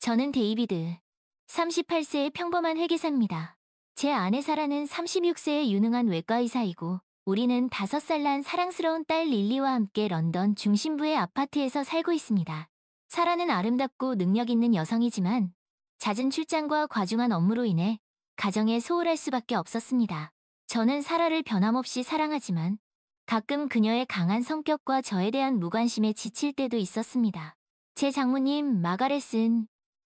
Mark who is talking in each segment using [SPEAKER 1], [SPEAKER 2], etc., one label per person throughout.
[SPEAKER 1] 저는 데이비드, 38세의 평범한 회계사입니다. 제 아내 사라는 36세의 유능한 외과의사이고, 우리는 5살 난 사랑스러운 딸 릴리와 함께 런던 중심부의 아파트에서 살고 있습니다. 사라는 아름답고 능력 있는 여성이지만, 잦은 출장과 과중한 업무로 인해 가정에 소홀할 수밖에 없었습니다. 저는 사라를 변함없이 사랑하지만, 가끔 그녀의 강한 성격과 저에 대한 무관심에 지칠 때도 있었습니다. 제 장모님 마가렛은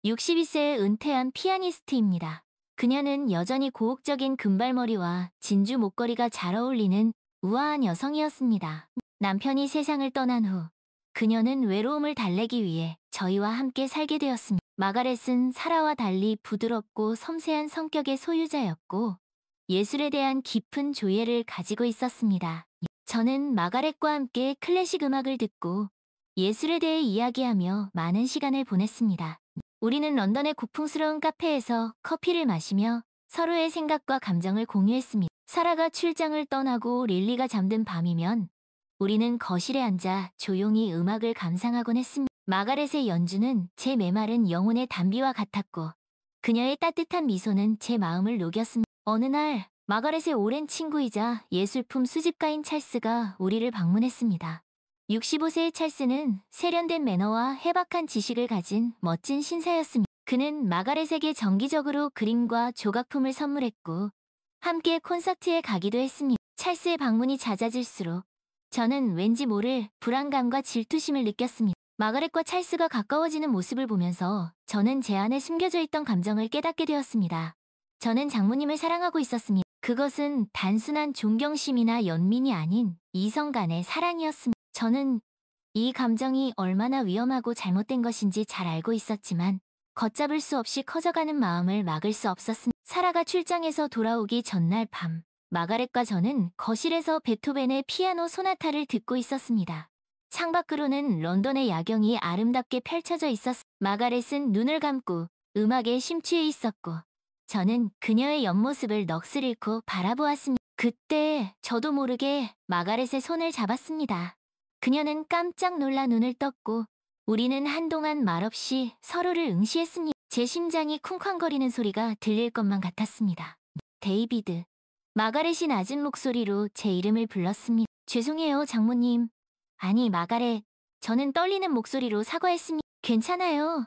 [SPEAKER 1] 62세의 은퇴한 피아니스트입니다. 그녀는 여전히 고혹적인 금발머리와 진주 목걸이가 잘 어울리는 우아한 여성이었습니다. 남편이 세상을 떠난 후 그녀는 외로움을 달래기 위해 저희와 함께 살게 되었습니다. 마가렛은 사라와 달리 부드럽고 섬세한 성격의 소유자였고 예술에 대한 깊은 조예를 가지고 있었습니다. 저는 마가렛과 함께 클래식 음악을 듣고 예술에 대해 이야기하며 많은 시간을 보냈습니다. 우리는 런던의 고풍스러운 카페에서 커피를 마시며 서로의 생각과 감정을 공유했습니다. 사라가 출장을 떠나고 릴리가 잠든 밤이면 우리는 거실에 앉아 조용히 음악을 감상하곤 했습니다. 마가렛의 연주는 제 메마른 영혼의 단비와 같았고 그녀의 따뜻한 미소는 제 마음을 녹였습니다. 어느 날 마가렛의 오랜 친구이자 예술품 수집가인 찰스가 우리를 방문했습니다. 65세의 찰스는 세련된 매너와 해박한 지식을 가진 멋진 신사였습니다. 그는 마가렛에게 정기적으로 그림과 조각품을 선물했고 함께 콘서트에 가기도 했습니다. 찰스의 방문이 잦아질수록 저는 왠지 모를 불안감과 질투심을 느꼈습니다. 마가렛과 찰스가 가까워지는 모습을 보면서 저는 제 안에 숨겨져 있던 감정을 깨닫게 되었습니다. 저는 장모님을 사랑하고 있었습니다. 그것은 단순한 존경심이나 연민이 아닌 이성 간의 사랑이었습니다. 저는 이 감정이 얼마나 위험하고 잘못된 것인지 잘 알고 있었지만 걷잡을 수 없이 커져가는 마음을 막을 수 없었습니다. 사라가 출장에서 돌아오기 전날 밤, 마가렛과 저는 거실에서 베토벤의 피아노 소나타를 듣고 있었습니다. 창밖으로는 런던의 야경이 아름답게 펼쳐져 있었습니다. 마가렛은 눈을 감고 음악에 심취해 있었고 저는 그녀의 옆모습을 넋을 잃고 바라보았습니다. 그때 저도 모르게 마가렛의 손을 잡았습니다. 그녀는 깜짝 놀라 눈을 떴고 우리는 한동안 말없이 서로를 응시했습니다. 제 심장이 쿵쾅거리는 소리가 들릴 것만 같았습니다. 데이비드. 마가렛이 낮은 목소리로 제 이름을 불렀습니다. 죄송해요, 장모님. 아니, 마가렛. 저는 떨리는 목소리로 사과했습니다. 괜찮아요.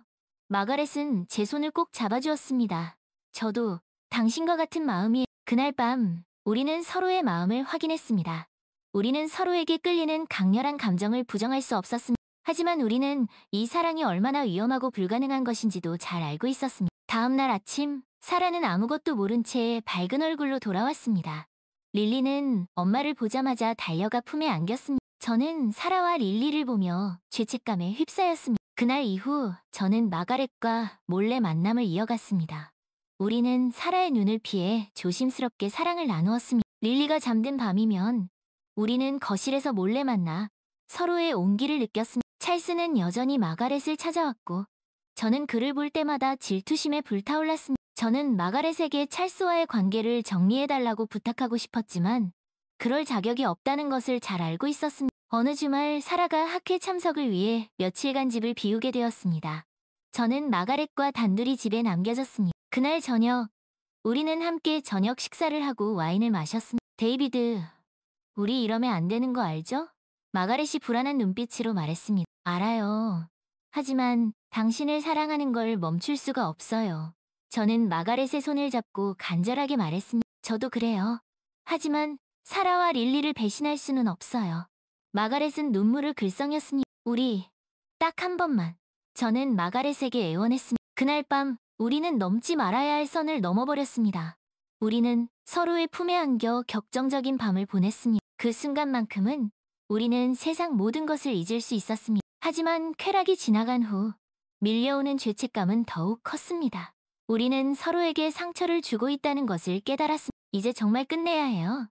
[SPEAKER 1] 마가렛은 제 손을 꼭 잡아주었습니다. 저도 당신과 같은 마음이. 그날 밤 우리는 서로의 마음을 확인했습니다. 우리는 서로에게 끌리는 강렬한 감정을 부정할 수 없었습니다. 하지만 우리는 이 사랑이 얼마나 위험하고 불가능한 것인지도 잘 알고 있었습니다. 다음 날 아침, 사라는 아무것도 모른 채 밝은 얼굴로 돌아왔습니다. 릴리는 엄마를 보자마자 달려가 품에 안겼습니다. 저는 사라와 릴리를 보며 죄책감에 휩싸였습니다. 그날 이후 저는 마가렛과 몰래 만남을 이어갔습니다. 우리는 사라의 눈을 피해 조심스럽게 사랑을 나누었습니다. 릴리가 잠든 밤이면 우리는 거실에서 몰래 만나 서로의 온기를 느꼈습니다. 찰스는 여전히 마가렛을 찾아왔고 저는 그를 볼 때마다 질투심에 불타올랐습니다. 저는 마가렛에게 찰스와의 관계를 정리해달라고 부탁하고 싶었지만 그럴 자격이 없다는 것을 잘 알고 있었습니다. 어느 주말 사라가 학회 참석을 위해 며칠간 집을 비우게 되었습니다. 저는 마가렛과 단둘이 집에 남겨졌습니다. 그날 저녁, 우리는 함께 저녁 식사를 하고 와인을 마셨습니다. 데이비드, 우리 이러면 안 되는 거 알죠? 마가렛이 불안한 눈빛으로 말했습니다. 알아요. 하지만 당신을 사랑하는 걸 멈출 수가 없어요. 저는 마가렛의 손을 잡고 간절하게 말했습니다. 저도 그래요. 하지만 사라와 릴리를 배신할 수는 없어요. 마가렛은 눈물을 글썽였습니다. 우리 딱 한 번만. 저는 마가렛에게 애원했습니다. 그날 밤 우리는 넘지 말아야 할 선을 넘어버렸습니다. 우리는 서로의 품에 안겨 격정적인 밤을 보냈습니다. 그 순간만큼은 우리는 세상 모든 것을 잊을 수 있었습니다. 하지만 쾌락이 지나간 후 밀려오는 죄책감은 더욱 컸습니다. 우리는 서로에게 상처를 주고 있다는 것을 깨달았습니다. 이제 정말 끝내야 해요.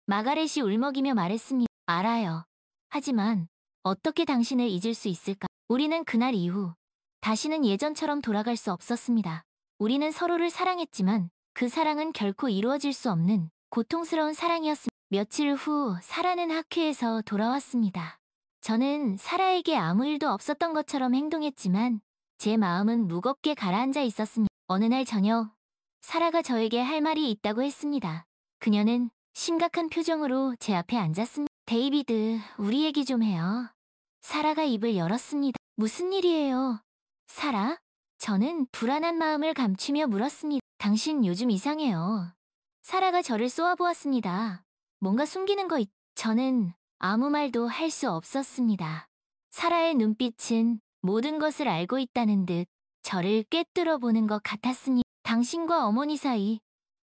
[SPEAKER 1] 마가렛이 울먹이며 말했습니다. 알아요. 하지만 어떻게 당신을 잊을 수 있을까? 우리는 그날 이후 다시는 예전처럼 돌아갈 수 없었습니다. 우리는 서로를 사랑했지만 그 사랑은 결코 이루어질 수 없는 고통스러운 사랑이었습니다. 며칠 후 사라는 학회에서 돌아왔습니다. 저는 사라에게 아무 일도 없었던 것처럼 행동했지만 제 마음은 무겁게 가라앉아 있었습니다. 어느 날 저녁, 사라가 저에게 할 말이 있다고 했습니다. 그녀는 심각한 표정으로 제 앞에 앉았습니다. 데이비드, 우리 얘기 좀 해요. 사라가 입을 열었습니다. 무슨 일이에요? 사라? 저는 불안한 마음을 감추며 물었습니다. 당신 요즘 이상해요. 사라가 저를 쏘아보았습니다. 뭔가 숨기는 거 저는 아무 말도 할 수 없었습니다. 사라의 눈빛은 모든 것을 알고 있다는 듯 저를 꿰뚫어 보는 것 같았습니다. 당신과 어머니 사이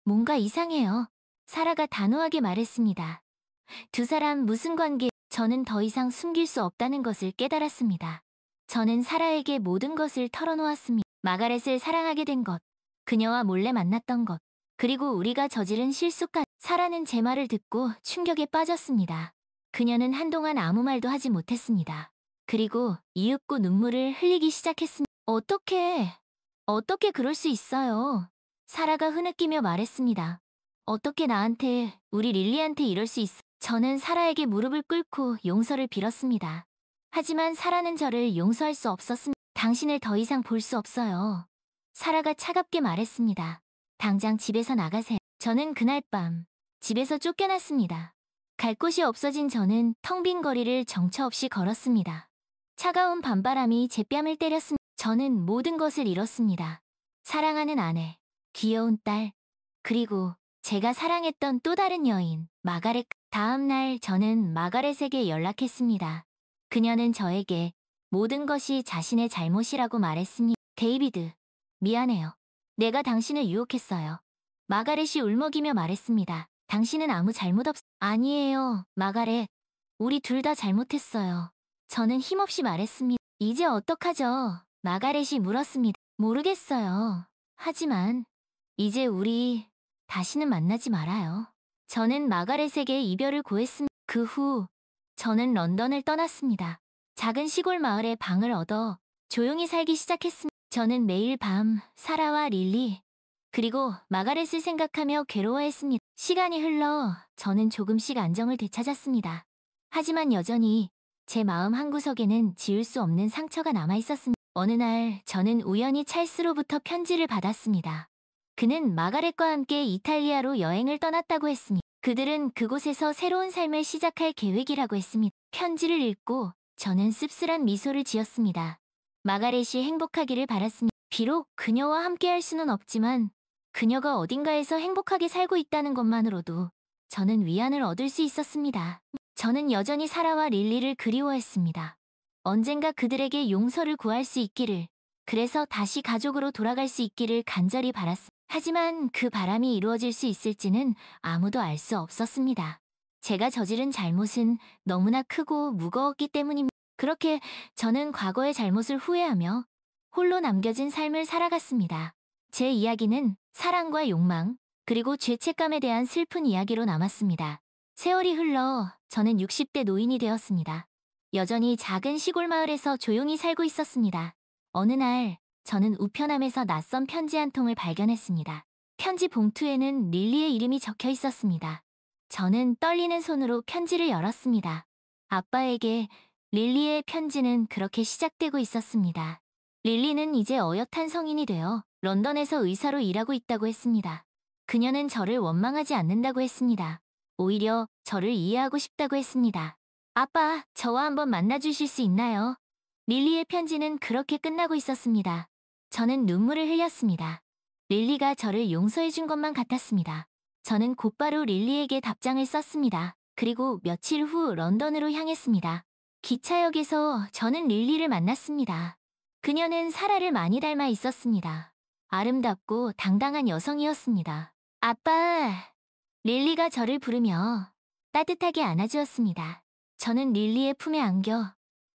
[SPEAKER 1] 뭔가 이상해요. 사라가 단호하게 말했습니다. 두 사람 무슨 관계? 저는 더 이상 숨길 수 없다는 것을 깨달았습니다. 저는 사라에게 모든 것을 털어놓았습니다. 마가렛을 사랑하게 된 것, 그녀와 몰래 만났던 것, 그리고 우리가 저지른 실수까지. 사라는 제 말을 듣고 충격에 빠졌습니다. 그녀는 한동안 아무 말도 하지 못했습니다. 그리고 이윽고 눈물을 흘리기 시작했습니다. 어떻게 그럴 수 있어요? 사라가 흐느끼며 말했습니다. 어떻게 나한테, 우리 릴리한테 이럴 수 있어? 저는 사라에게 무릎을 꿇고 용서를 빌었습니다. 하지만 사라는 저를 용서할 수 없었습니다. 당신을 더 이상 볼 수 없어요. 사라가 차갑게 말했습니다. 당장 집에서 나가세요. 저는 그날 밤 집에서 쫓겨났습니다. 갈 곳이 없어진 저는 텅 빈 거리를 정처 없이 걸었습니다. 차가운 밤바람이 제 뺨을 때렸습니다. 저는 모든 것을 잃었습니다. 사랑하는 아내, 귀여운 딸, 그리고 제가 사랑했던 또 다른 여인, 마가렛. 다음 날 저는 마가렛에게 연락했습니다. 그녀는 저에게 모든 것이 자신의 잘못이라고 말했습니다. 데이비드, 미안해요. 내가 당신을 유혹했어요. 마가렛이 울먹이며 말했습니다. 당신은 아무 잘못 아니에요, 마가렛. 우리 둘 다 잘못했어요. 저는 힘없이 말했습니다. 이제 어떡하죠? 마가렛이 물었습니다. 모르겠어요. 하지만 이제 우리 다시는 만나지 말아요. 저는 마가렛에게 이별을 고했습니다. 그 후 저는 런던을 떠났습니다. 작은 시골 마을에 방을 얻어 조용히 살기 시작했습니다. 저는 매일 밤 사라와 릴리, 그리고 마가렛을 생각하며 괴로워했습니다. 시간이 흘러 저는 조금씩 안정을 되찾았습니다. 하지만 여전히 제 마음 한구석에는 지울 수 없는 상처가 남아있었습니다. 어느 날 저는 우연히 찰스로부터 편지를 받았습니다. 그는 마가렛과 함께 이탈리아로 여행을 떠났다고 했습니다. 그들은 그곳에서 새로운 삶을 시작할 계획이라고 했습니다. 편지를 읽고 저는 씁쓸한 미소를 지었습니다. 마가렛이 행복하기를 바랐습니다. 비록 그녀와 함께할 수는 없지만 그녀가 어딘가에서 행복하게 살고 있다는 것만으로도 저는 위안을 얻을 수 있었습니다. 저는 여전히 사라와 릴리를 그리워했습니다. 언젠가 그들에게 용서를 구할 수 있기를, 그래서 다시 가족으로 돌아갈 수 있기를 간절히 바랐습니다. 하지만 그 바람이 이루어질 수 있을지는 아무도 알 수 없었습니다. 제가 저지른 잘못은 너무나 크고 무거웠기 때문입니다. 그렇게 저는 과거의 잘못을 후회하며 홀로 남겨진 삶을 살아갔습니다. 제 이야기는 사랑과 욕망, 그리고 죄책감에 대한 슬픈 이야기로 남았습니다. 세월이 흘러 저는 60대 노인이 되었습니다. 여전히 작은 시골 마을에서 조용히 살고 있었습니다. 어느 날 저는 우편함에서 낯선 편지 한 통을 발견했습니다. 편지 봉투에는 릴리의 이름이 적혀 있었습니다. 저는 떨리는 손으로 편지를 열었습니다. 아빠에게 릴리의 편지는 그렇게 시작되고 있었습니다. 릴리는 이제 어엿한 성인이 되어 런던에서 의사로 일하고 있다고 했습니다. 그녀는 저를 원망하지 않는다고 했습니다. 오히려 저를 이해하고 싶다고 했습니다. 아빠, 저와 한번 만나주실 수 있나요? 릴리의 편지는 그렇게 끝나고 있었습니다. 저는 눈물을 흘렸습니다. 릴리가 저를 용서해준 것만 같았습니다. 저는 곧바로 릴리에게 답장을 썼습니다. 그리고 며칠 후 런던으로 향했습니다. 기차역에서 저는 릴리를 만났습니다. 그녀는 사라를 많이 닮아 있었습니다. 아름답고 당당한 여성이었습니다. 아빠! 릴리가 저를 부르며 따뜻하게 안아주었습니다. 저는 릴리의 품에 안겨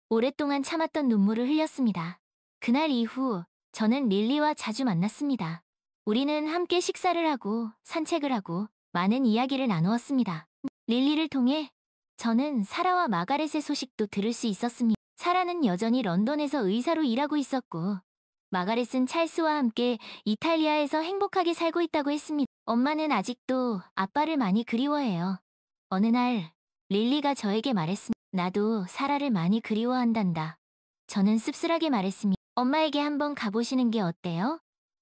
[SPEAKER 1] 오랫동안 참았던 눈물을 흘렸습니다. 그날 이후 저는 릴리와 자주 만났습니다. 우리는 함께 식사를 하고 산책을 하고 많은 이야기를 나누었습니다. 릴리를 통해 저는 사라와 마가렛의 소식도 들을 수 있었습니다. 사라는 여전히 런던에서 의사로 일하고 있었고 마가렛은 찰스와 함께 이탈리아에서 행복하게 살고 있다고 했습니다. 엄마는 아직도 아빠를 많이 그리워해요. 어느 날 릴리가 저에게 말했습니다. 나도 사라를 많이 그리워한단다. 저는 씁쓸하게 말했습니다. 엄마에게 한번 가보시는 게 어때요?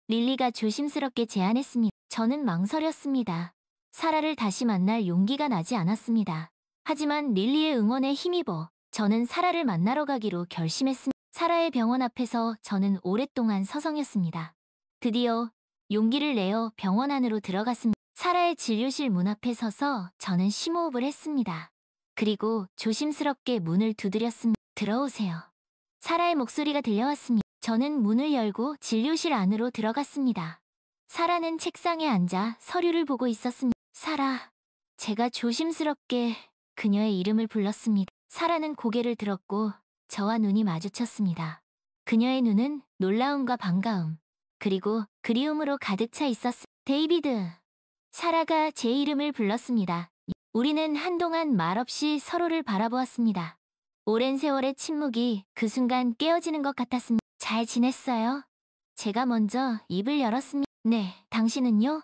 [SPEAKER 1] 릴리가 조심스럽게 제안했습니다. 저는 망설였습니다. 사라를 다시 만날 용기가 나지 않았습니다. 하지만 릴리의 응원에 힘입어 저는 사라를 만나러 가기로 결심했습니다. 사라의 병원 앞에서 저는 오랫동안 서성였습니다. 드디어 용기를 내어 병원 안으로 들어갔습니다. 사라의 진료실 문 앞에 서서 저는 심호흡을 했습니다. 그리고 조심스럽게 문을 두드렸습니다. 들어오세요. 사라의 목소리가 들려왔습니다. 저는 문을 열고 진료실 안으로 들어갔습니다. 사라는 책상에 앉아 서류를 보고 있었습니다. 사라. 제가 조심스럽게 그녀의 이름을 불렀습니다. 사라는 고개를 들었고 저와 눈이 마주쳤습니다. 그녀의 눈은 놀라움과 반가움, 그리고 그리움으로 가득 차 있었습니다. 데이비드. 사라가 제 이름을 불렀습니다. 우리는 한동안 말없이 서로를 바라보았습니다. 오랜 세월의 침묵이 그 순간 깨어지는 것 같았습니다. 잘 지냈어요? 제가 먼저 입을 열었습니다. 네, 당신은요?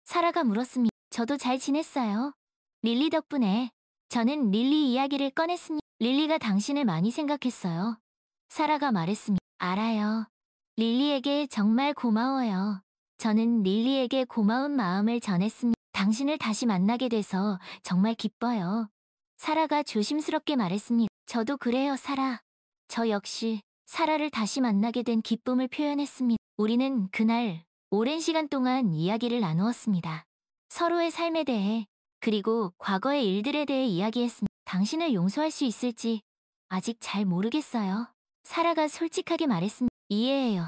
[SPEAKER 1] 사라가 물었습니다. 저도 잘 지냈어요. 릴리 덕분에. 저는 릴리 이야기를 꺼냈습니다. 릴리가 당신을 많이 생각했어요. 사라가 말했습니다. 알아요. 릴리에게 정말 고마워요. 저는 릴리에게 고마운 마음을 전했습니다. 당신을 다시 만나게 돼서 정말 기뻐요. 사라가 조심스럽게 말했습니다. 저도 그래요, 사라. 저 역시 사라를 다시 만나게 된 기쁨을 표현했습니다. 우리는 그날 오랜 시간 동안 이야기를 나누었습니다. 서로의 삶에 대해, 그리고 과거의 일들에 대해 이야기했습니다. 당신을 용서할 수 있을지 아직 잘 모르겠어요. 사라가 솔직하게 말했습니다. 이해해요.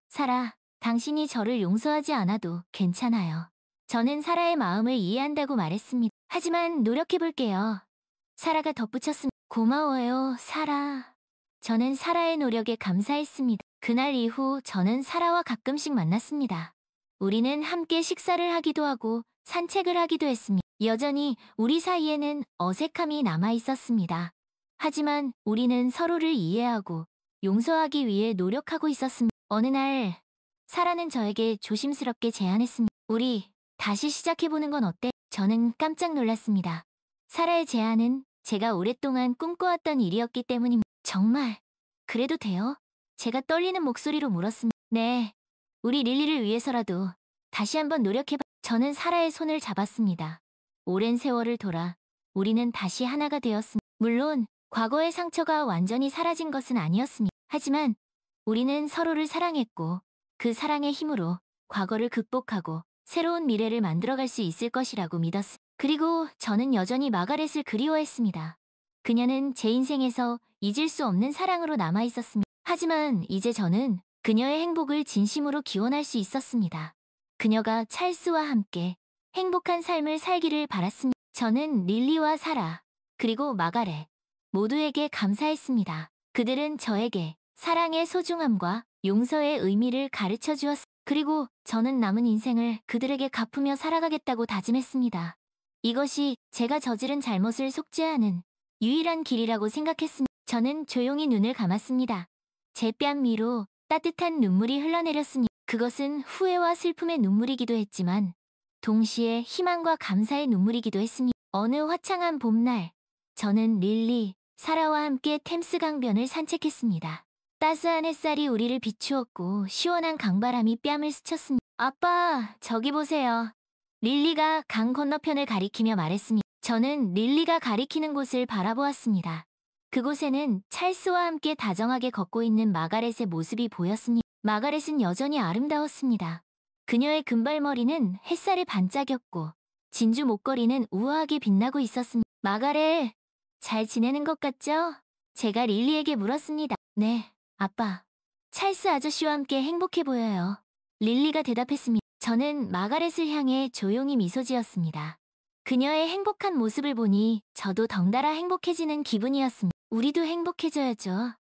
[SPEAKER 1] 사라, 당신이 저를 용서하지 않아도 괜찮아요. 저는 사라의 마음을 이해한다고 말했습니다. 하지만 노력해볼게요. 사라가 덧붙였습니다. 고마워요, 사라. 저는 사라의 노력에 감사했습니다. 그날 이후 저는 사라와 가끔씩 만났습니다. 우리는 함께 식사를 하기도 하고 산책을 하기도 했습니다. 여전히 우리 사이에는 어색함이 남아 있었습니다. 하지만 우리는 서로를 이해하고 용서하기 위해 노력하고 있었습니다. 어느 날 사라는 저에게 조심스럽게 제안했습니다. 우리 다시 시작해보는 건 어때? 저는 깜짝 놀랐습니다. 사라의 제안은 제가 오랫동안 꿈꿔왔던 일이었기 때문입니다. 정말 그래도 돼요? 제가 떨리는 목소리로 물었습니다. 네, 우리 릴리를 위해서라도 다시 한번 노력해봐. 저는 사라의 손을 잡았습니다. 오랜 세월을 돌아 우리는 다시 하나가 되었습니다. 물론 과거의 상처가 완전히 사라진 것은 아니었습니다. 하지만 우리는 서로를 사랑했고 그 사랑의 힘으로 과거를 극복하고 새로운 미래를 만들어갈 수 있을 것이라고 믿었습니다. 그리고 저는 여전히 마가렛을 그리워했습니다. 그녀는 제 인생에서 잊을 수 없는 사랑으로 남아있었습니다. 하지만 이제 저는 그녀의 행복을 진심으로 기원할 수 있었습니다. 그녀가 찰스와 함께 행복한 삶을 살기를 바랐습니다. 저는 릴리와 사라, 그리고 마가렛 모두에게 감사했습니다. 그들은 저에게 사랑의 소중함과 용서의 의미를 가르쳐 주었습니다. 그리고 저는 남은 인생을 그들에게 갚으며 살아가겠다고 다짐했습니다. 이것이 제가 저지른 잘못을 속죄하는 유일한 길이라고 생각했습니다. 저는 조용히 눈을 감았습니다. 제 뺨 위로 따뜻한 눈물이 흘러내렸습니다. 그것은 후회와 슬픔의 눈물이기도 했지만 동시에 희망과 감사의 눈물이기도 했습니다. 어느 화창한 봄날, 저는 릴리, 사라와 함께 템스 강변을 산책했습니다. 따스한 햇살이 우리를 비추었고 시원한 강바람이 뺨을 스쳤습니다. 아빠, 저기 보세요. 릴리가 강 건너편을 가리키며 말했습니다. 저는 릴리가 가리키는 곳을 바라보았습니다. 그곳에는 찰스와 함께 다정하게 걷고 있는 마가렛의 모습이 보였습니다. 마가렛은 여전히 아름다웠습니다. 그녀의 금발머리는 햇살에 반짝였고 진주 목걸이는 우아하게 빛나고 있었습니다. 마가렛, 잘 지내는 것 같죠? 제가 릴리에게 물었습니다. 네, 아빠. 찰스 아저씨와 함께 행복해 보여요. 릴리가 대답했습니다. 저는 마가렛을 향해 조용히 미소 지었습니다. 그녀의 행복한 모습을 보니 저도 덩달아 행복해지는 기분이었습니다. 우리도 행복해져야죠.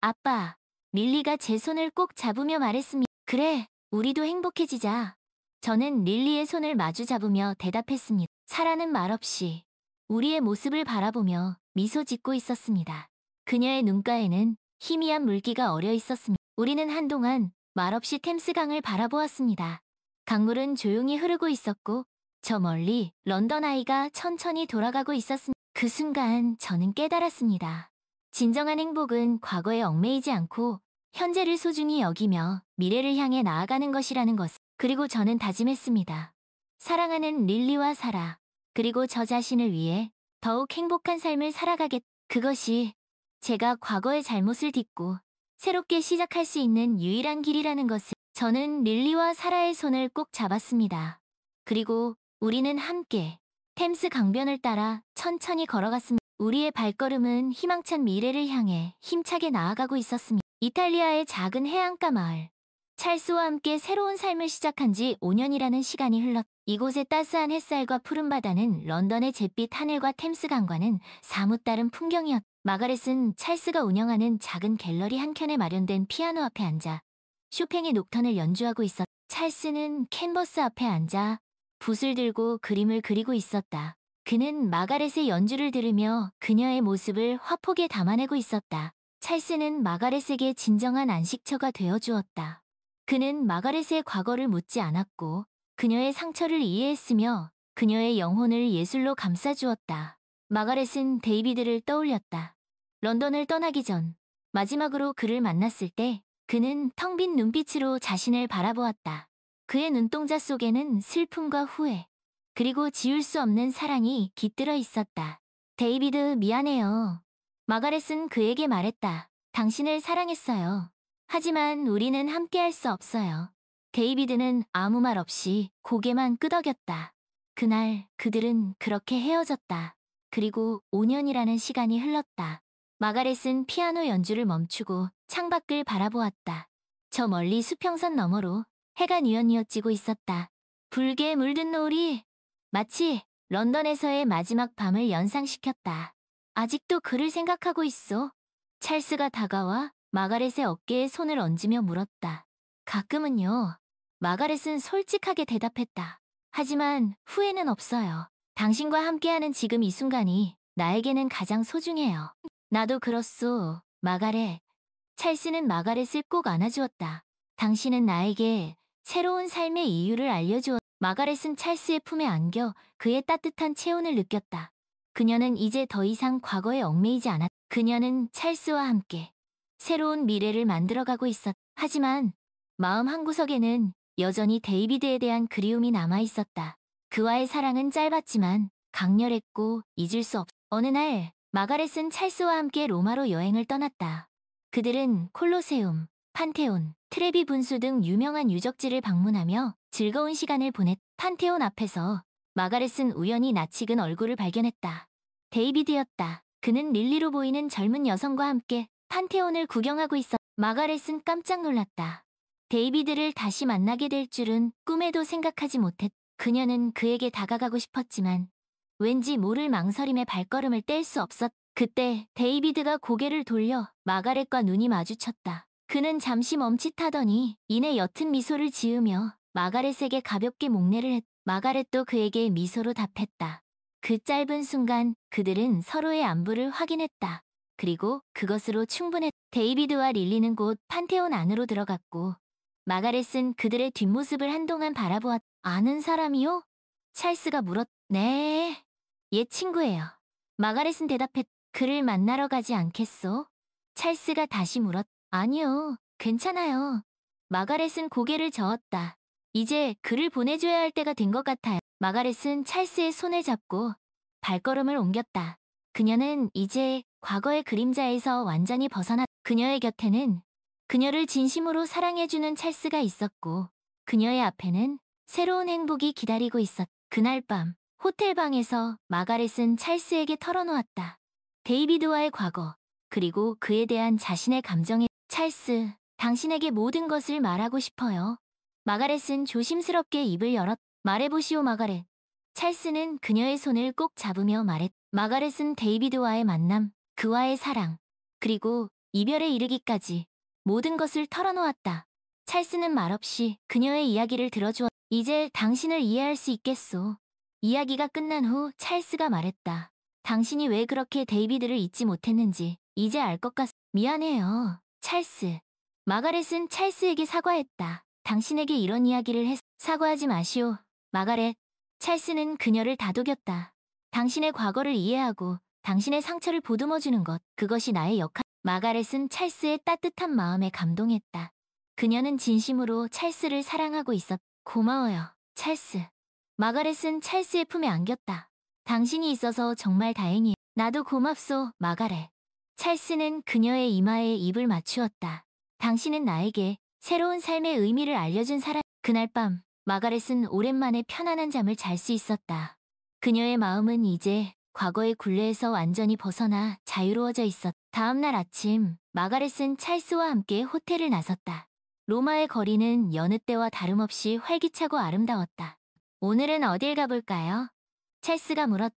[SPEAKER 1] 아빠, 릴리가 제 손을 꼭 잡으며 말했습니다. 그래, 우리도 행복해지자. 저는 릴리의 손을 마주 잡으며 대답했습니다. 사라는 말없이 우리의 모습을 바라보며 미소 짓고 있었습니다. 그녀의 눈가에는 희미한 물기가 어려 있었습니다. 우리는 한동안 말없이 템스강을 바라보았습니다. 강물은 조용히 흐르고 있었고 저 멀리 런던 아이가 천천히 돌아가고 있었습니다. 그 순간 저는 깨달았습니다. 진정한 행복은 과거에 얽매이지 않고 현재를 소중히 여기며 미래를 향해 나아가는 것이라는 것. 그리고 저는 다짐했습니다. 사랑하는 릴리와 사라, 그리고 저 자신을 위해 더욱 행복한 삶을 살아가겠. 그것이 제가 과거의 잘못을 딛고 새롭게 시작할 수 있는 유일한 길이라는 것을. 저는 릴리와 사라의 손을 꼭 잡았습니다. 그리고 우리는 함께 템스 강변을 따라 천천히 걸어갔습니다. 우리의 발걸음은 희망찬 미래를 향해 힘차게 나아가고 있었습니다. 이탈리아의 작은 해안가 마을. 찰스와 함께 새로운 삶을 시작한 지 5년이라는 시간이 흘렀. 이곳의 따스한 햇살과 푸른 바다는 런던의 잿빛 하늘과 템스 강과는 사뭇 다른 풍경이었다. 마가렛은 찰스가 운영하는 작은 갤러리 한켠에 마련된 피아노 앞에 앉아 쇼팽의 녹턴을 연주하고 있었다. 찰스는 캔버스 앞에 앉아 붓을 들고 그림을 그리고 있었다. 그는 마가렛의 연주를 들으며 그녀의 모습을 화폭에 담아내고 있었다. 찰스는 마가렛에게 진정한 안식처가 되어주었다. 그는 마가렛의 과거를 묻지 않았고 그녀의 상처를 이해했으며 그녀의 영혼을 예술로 감싸주었다. 마가렛은 데이비드를 떠올렸다. 런던을 떠나기 전 마지막으로 그를 만났을 때 그는 텅 빈 눈빛으로 자신을 바라보았다. 그의 눈동자 속에는 슬픔과 후회, 그리고 지울 수 없는 사랑이 깃들어 있었다. 데이비드, 미안해요. 마가렛은 그에게 말했다. 당신을 사랑했어요. 하지만 우리는 함께할 수 없어요. 데이비드는 아무 말 없이 고개만 끄덕였다. 그날 그들은 그렇게 헤어졌다. 그리고 5년이라는 시간이 흘렀다. 마가렛은 피아노 연주를 멈추고 창밖을 바라보았다. 저 멀리 수평선 너머로 해가 뉘엿뉘엿 지고 있었다. 붉게 물든 노을이 마치 런던에서의 마지막 밤을 연상시켰다. 아직도 그를 생각하고 있어. 찰스가 다가와 마가렛의 어깨에 손을 얹으며 물었다. 가끔은요. 마가렛은 솔직하게 대답했다. 하지만 후회는 없어요. 당신과 함께하는 지금 이 순간이 나에게는 가장 소중해요. 나도 그렇소, 마가렛. 찰스는 마가렛을 꼭 안아주었다. 당신은 나에게 새로운 삶의 이유를 알려주었다. 마가렛은 찰스의 품에 안겨 그의 따뜻한 체온을 느꼈다. 그녀는 이제 더 이상 과거에 얽매이지 않았다. 그녀는 찰스와 함께 새로운 미래를 만들어가고 있었다. 하지만 마음 한구석에는 여전히 데이비드에 대한 그리움이 남아있었다. 그와의 사랑은 짧았지만 강렬했고 잊을 수 없. 어느 날 마가렛은 찰스와 함께 로마로 여행을 떠났다. 그들은 콜로세움, 판테온, 트레비 분수 등 유명한 유적지를 방문하며 즐거운 시간을 보냈. 판테온 앞에서 마가렛은 우연히 낯익은 얼굴을 발견했다. 데이비드였다. 그는 릴리로 보이는 젊은 여성과 함께 판테온을 구경하고 있었. 마가렛은 깜짝 놀랐다. 데이비드를 다시 만나게 될 줄은 꿈에도 생각하지 못했. 그녀는 그에게 다가가고 싶었지만 왠지 모를 망설임에 발걸음을 뗄 수 없었. 그때 데이비드가 고개를 돌려 마가렛과 눈이 마주쳤다. 그는 잠시 멈칫하더니 이내 옅은 미소를 지으며 마가렛에게 가볍게 목례를 했. 마가렛도 그에게 미소로 답했다. 그 짧은 순간 그들은 서로의 안부를 확인했다. 그리고 그것으로 충분했. 데이비드와 릴리는 곧 판테온 안으로 들어갔고 마가렛은 그들의 뒷모습을 한동안 바라보았. 아는 사람이요? 찰스가 물었. 네, 옛 친구예요. 마가렛은 대답했. 그를 만나러 가지 않겠소? 찰스가 다시 물었. 아니요, 괜찮아요. 마가렛은 고개를 저었다. 이제 그를 보내줘야 할 때가 된 것 같아요. 마가렛은 찰스의 손을 잡고 발걸음을 옮겼다. 그녀는 이제 과거의 그림자에서 완전히 벗어났. 그녀의 곁에는 그녀를 진심으로 사랑해주는 찰스가 있었고 그녀의 앞에는 새로운 행복이 기다리고 있었. 그날 밤 호텔 방에서 마가렛은 찰스에게 털어놓았다. 데이비드와의 과거, 그리고 그에 대한 자신의 감정에. 찰스, 당신에게 모든 것을 말하고 싶어요. 마가렛은 조심스럽게 입을 열었. 말해보시오, 마가렛. 찰스는 그녀의 손을 꼭 잡으며 말했. 마가렛은 데이비드와의 만남, 그와의 사랑, 그리고 이별에 이르기까지 모든 것을 털어놓았다. 찰스는 말없이 그녀의 이야기를 들어주었. 이제 당신을 이해할 수 있겠소. 이야기가 끝난 후 찰스가 말했다. 당신이 왜 그렇게 데이비드를 잊지 못했는지 이제 알 것 같. 미안해요, 찰스. 마가렛은 찰스에게 사과했다. 당신에게 이런 이야기를 했. 사과하지 마시오, 마가렛. 찰스는 그녀를 다독였다. 당신의 과거를 이해하고 당신의 상처를 보듬어주는 것, 그것이 나의 역할. 마가렛은 찰스의 따뜻한 마음에 감동했다. 그녀는 진심으로 찰스를 사랑하고 있었다. 고마워요, 찰스. 마가렛은 찰스의 품에 안겼다. 당신이 있어서 정말 다행이에요. 나도 고맙소, 마가렛. 찰스는 그녀의 이마에 입을 맞추었다. 당신은 나에게 새로운 삶의 의미를 알려준 사람. 그날 밤, 마가렛은 오랜만에 편안한 잠을 잘 수 있었다. 그녀의 마음은 이제 과거의 굴레에서 완전히 벗어나 자유로워져 있었다. 다음 날 아침, 마가렛은 찰스와 함께 호텔을 나섰다. 로마의 거리는 여느 때와 다름없이 활기차고 아름다웠다. 오늘은 어딜 가볼까요? 찰스가 물었.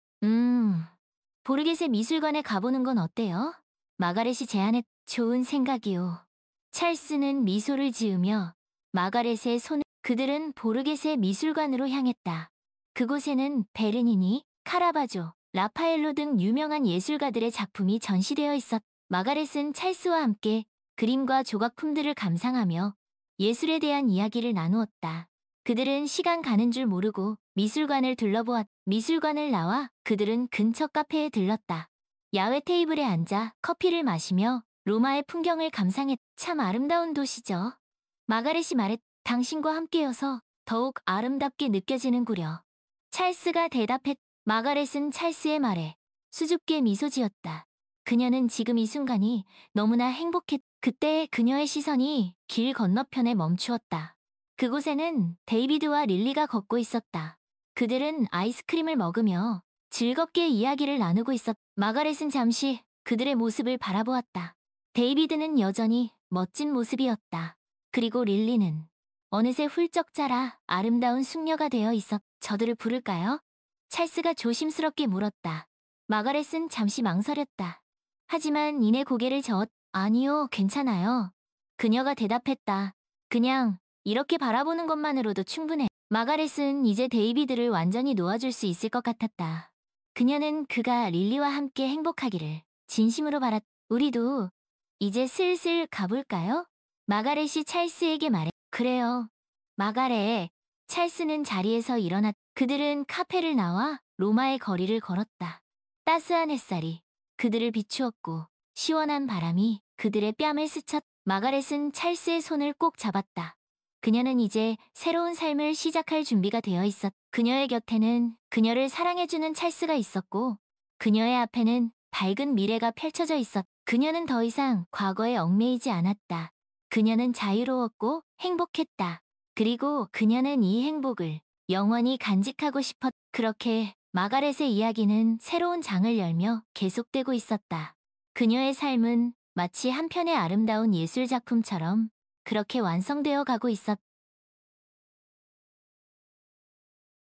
[SPEAKER 1] 보르겟의 미술관에 가보는 건 어때요? 마가렛이 제안했. 좋은 생각이요. 찰스는 미소를 지으며 마가렛의 손을. 그들은 보르겟의 미술관으로 향했다. 그곳에는 베르니니, 카라바조, 라파엘로 등 유명한 예술가들의 작품이 전시되어 있었다. 마가렛은 찰스와 함께 그림과 조각품들을 감상하며 예술에 대한 이야기를 나누었다. 그들은 시간 가는 줄 모르고 미술관을 둘러보았다. 미술관을 나와 그들은 근처 카페에 들렀다. 야외 테이블에 앉아 커피를 마시며 로마의 풍경을 감상했다. 참 아름다운 도시죠. 마가렛이 말했다. 당신과 함께여서 더욱 아름답게 느껴지는구려. 찰스가 대답했다. 마가렛은 찰스의 말에 수줍게 미소 지었다. 그녀는 지금 이 순간이 너무나 행복했다. 그때 그녀의 시선이 길 건너편에 멈추었다. 그곳에는 데이비드와 릴리가 걷고 있었다. 그들은 아이스크림을 먹으며 즐겁게 이야기를 나누고 있었다. 마가렛은 잠시 그들의 모습을 바라보았다. 데이비드는 여전히 멋진 모습이었다. 그리고 릴리는 어느새 훌쩍 자라 아름다운 숙녀가 되어 있었다. 저들을 부를까요? 찰스가 조심스럽게 물었다. 마가렛은 잠시 망설였다. 하지만 이내 고개를 저었다. 아니요, 괜찮아요. 그녀가 대답했다. 그냥 이렇게 바라보는 것만으로도 충분해. 마가렛은 이제 데이비드를 완전히 놓아줄 수 있을 것 같았다. 그녀는 그가 릴리와 함께 행복하기를 진심으로 바랐다. 우리도 이제 슬슬 가볼까요? 마가렛이 찰스에게 말해. 그래요. 마가렛. 찰스는 자리에서 일어났다. 그들은 카페를 나와 로마의 거리를 걸었다. 따스한 햇살이 그들을 비추었고 시원한 바람이 그들의 뺨을 스쳤다. 마가렛은 찰스의 손을 꼭 잡았다. 그녀는 이제 새로운 삶을 시작할 준비가 되어 있었다. 그녀의 곁에는 그녀를 사랑해주는 찰스가 있었고 그녀의 앞에는 밝은 미래가 펼쳐져 있었다. 그녀는 더 이상 과거에 얽매이지 않았다. 그녀는 자유로웠고 행복했다. 그리고 그녀는 이 행복을 영원히 간직하고 싶었다. 그렇게 마가렛의 이야기는 새로운 장을 열며 계속되고 있었다. 그녀의 삶은 마치 한 편의 아름다운 예술 작품처럼 그렇게 완성되어 가고 있었다.